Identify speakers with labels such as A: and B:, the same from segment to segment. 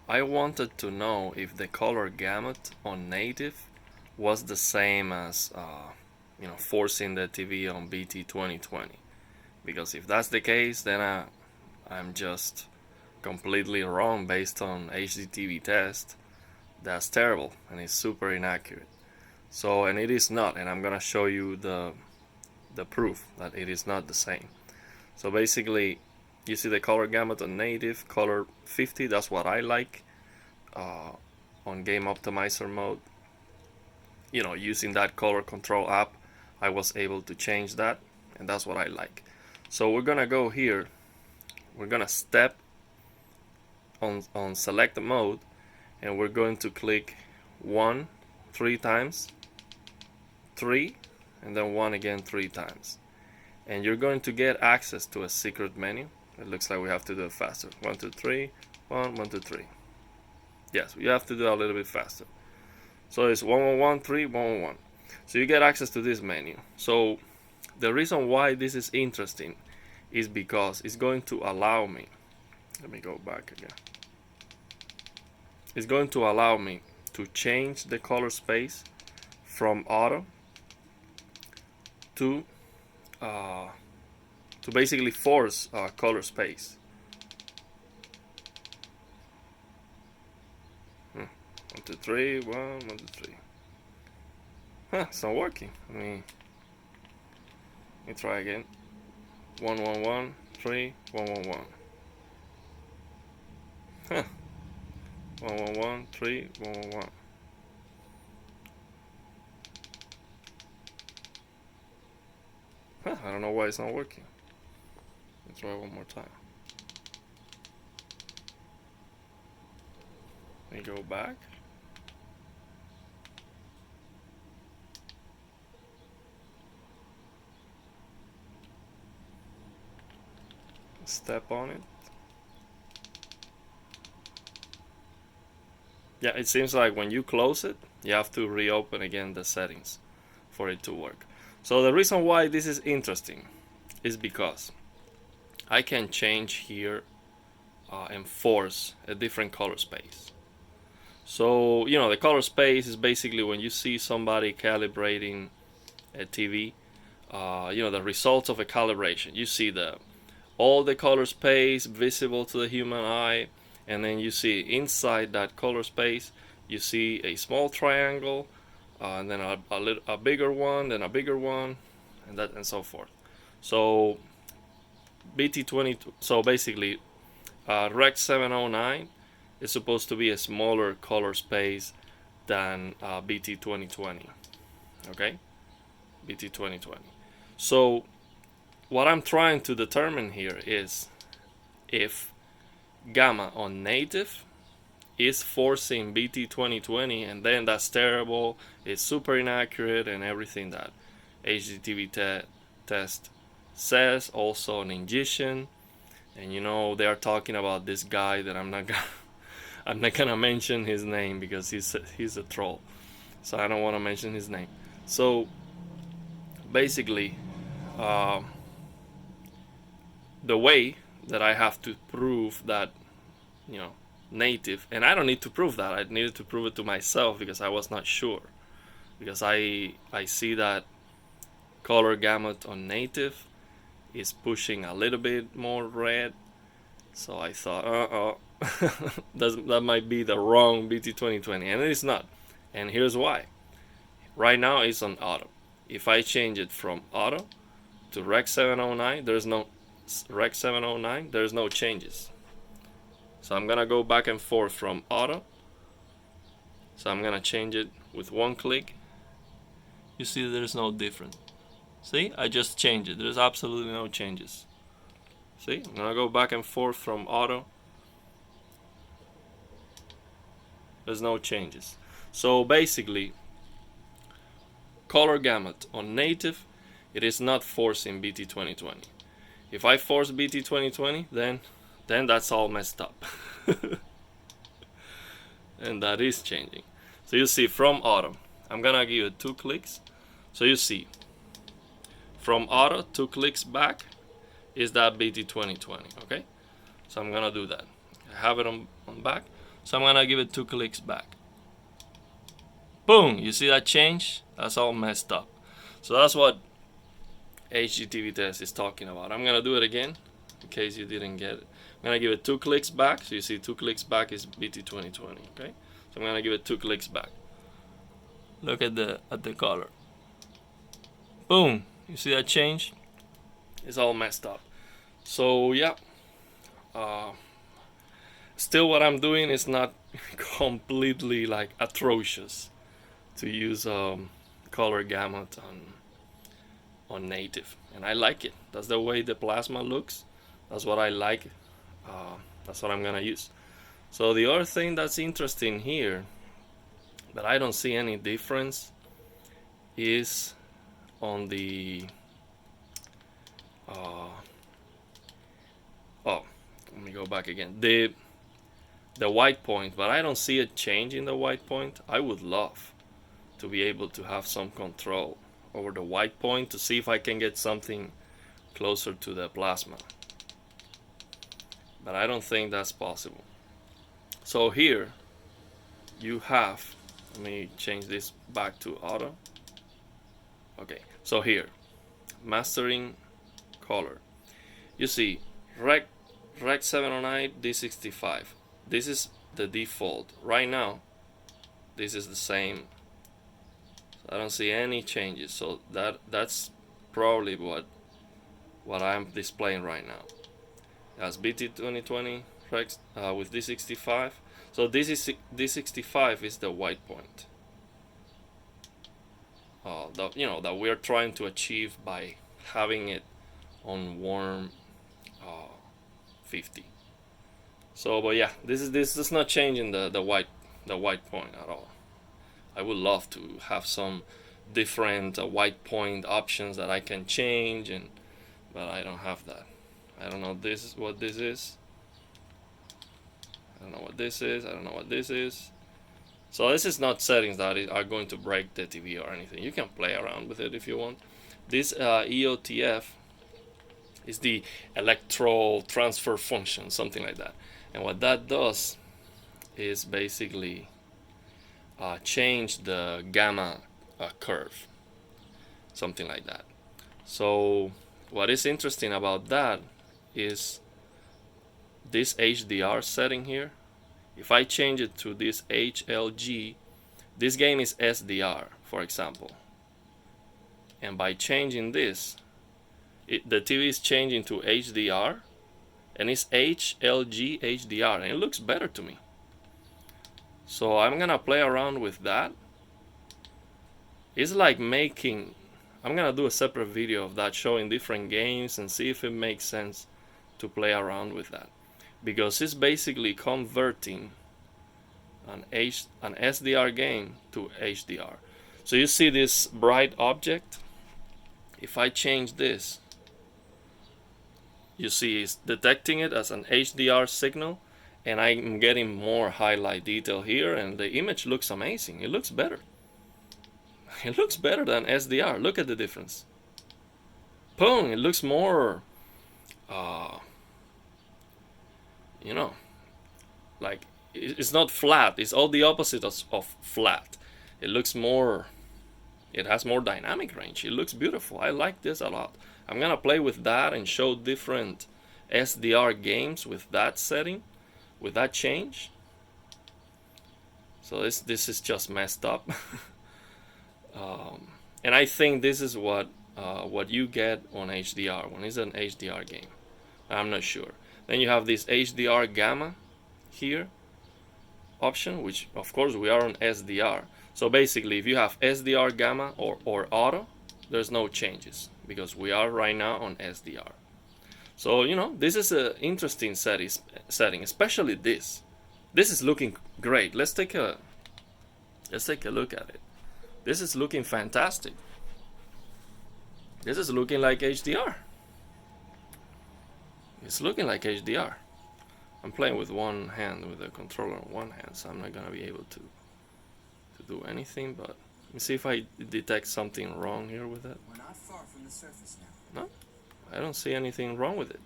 A: I wanted to know if the color gamut on native was the same as forcing the TV on BT2020, because if that's the case, then I'm just completely wrong based on HDTV test. That's terrible and it's super inaccurate. So, and it is not, and I'm gonna show you the proof that it is not the same. So basically, you see the color gamut on native, color 50, that's what I like. On game optimizer mode, using that color control app, I was able to change that, and that's what I like. So we're gonna go here, we're gonna step on select mode, and we're going to click 1 3 times, 3, and then 1 again 3 times, and you're going to get access to a secret menu. It looks like we have to do it faster. 1 2 3 1 1 2 3. Yes, you have to do it a little bit faster. So it's 1 1 1 3 1 1 1. So you get access to this menu. So the reason why this is interesting is because it's going to allow me, let me go back again. It's going to allow me to change the color space from auto to basically force color space. 1 2 3 1 1 2 3. It's not working. Let me try again. 1 1 1 3 1 1 1. 1 1 1 3 1 1 1. I don't know why it's not working. Let's try one more time. Let me go back. Step on it. Yeah, it seems like when you close it, you have to reopen again the settings for it to work. So the reason why this is interesting is because I can change here and force a different color space. So, the color space is basically when you see somebody calibrating a TV, the results of a calibration. You see all the color space visible to the human eye, and then you see inside that color space, you see a small triangle, and then a bigger one, then a bigger one, and so forth. So BT20, so basically Rec 709 is supposed to be a smaller color space than BT2020. Okay, BT2020. So what I'm trying to determine here is if gamma on native is forcing BT2020, and then that's terrible, it's super inaccurate, and everything that HDTV test says, also an ingestion. And they are talking about this guy that I'm not gonna mention his name because he's a troll, so I don't want to mention his name. So basically, the way that I have to prove that native, and I don't need to prove that, I needed to prove it to myself because I was not sure, because I see that color gamut on native is pushing a little bit more red, so I thought that might be the wrong BT2020, and it is not. And here's why. Right now it's on auto. If I change it from auto to Rec 709, there's no Rec 709, there's no changes. So I'm gonna go back and forth from auto. So I'm gonna change it with one click. You see there's no difference. See, I just changed it. There's absolutely no changes. See, I'm gonna go back and forth from auto. There's no changes. So basically, color gamut on native, it is not forcing BT2020. If I force BT2020, then that's all messed up. And that is changing. So you see from auto, I'm gonna give it 2 clicks. So you see from auto, 2 clicks back is that BT2020. Okay, so I'm gonna do that. I have it on back. So I'm gonna give it 2 clicks back. Boom, you see that change? That's all messed up. So that's what HGTV test is talking about. I'm gonna do it again in case you didn't get it. I'm gonna give it 2 clicks back. So you see 2 clicks back is BT2020. Okay, so I'm gonna give it 2 clicks back. Look at the color. Boom, you see that change? It's all messed up. So yeah, still what I'm doing is not completely like atrocious to use Color Gamut on native, and I like it. That's the way the plasma looks. That's what I like. That's what I'm gonna use. So the other thing that's interesting here, but I don't see any difference, is on the oh, let me go back again. The white point, but I don't see a change in the white point. I would love to be able to have some control over the white point to see if I can get something closer to the plasma, but I don't think that's possible. So here you have, let me change this back to auto. Okay, so here, mastering color, you see Rec 709 D65. This is the default right now. This is the same. I don't see any changes, so that's probably what I'm displaying right now. That's BT2020 with D65. So this is D65 is the white point. That we're trying to achieve by having it on warm 50. So, but yeah, this is not changing the white point at all. I would love to have some different white point options that I can change, but I don't have that. I don't know what this is. I don't know what this is. I don't know what this is. So this is not settings that are going to break the TV or anything. You can play around with it if you want. This EOTF is the electro transfer function, something like that. And what that does is basically change the gamma curve, something like that. So what is interesting about that is this HDR setting here. If I change it to this HLG, this game is SDR, for example. And by changing this, the TV is changing to HDR, and it's HLG HDR, and it looks better to me. So I'm gonna play around with that. It's like making, I'm gonna do a separate video of that showing different games and see if it makes sense to play around with that, because it's basically converting an SDR game to HDR. So you see this bright object. If I change this, you see it's detecting it as an HDR signal, and I'm getting more highlight detail here, and the image looks amazing. It looks better. It looks better than SDR. Look at the difference. Boom, it looks more like it's not flat. It's all the opposite of flat. It looks more, it has more dynamic range. It looks beautiful. I like this a lot. I'm gonna play with that and show different SDR games with that setting, with that change. So this is just messed up. And I think this is what you get on HDR when it's an HDR game. I'm not sure. Then you have this HDR gamma here option, which of course we are on SDR. So basically, if you have SDR gamma or auto, there's no changes because we are right now on SDR. So this is an interesting setting, especially this. This is looking great. Let's take a look at it. This is looking fantastic. This is looking like HDR. It's looking like HDR. I'm playing with one hand, with the controller on one hand, so I'm not gonna be able to do anything, but let me see if I detect something wrong here with it.
B: We're not far from the surface now.
A: No, I don't see anything wrong with it.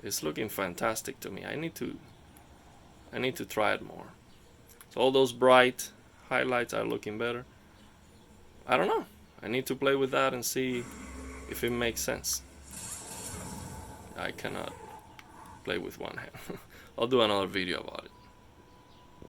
A: It's looking fantastic to me. I need to try it more. So all those bright highlights are looking better. I don't know. I need to play with that and see if it makes sense. I cannot play with one hand. I'll do another video about it.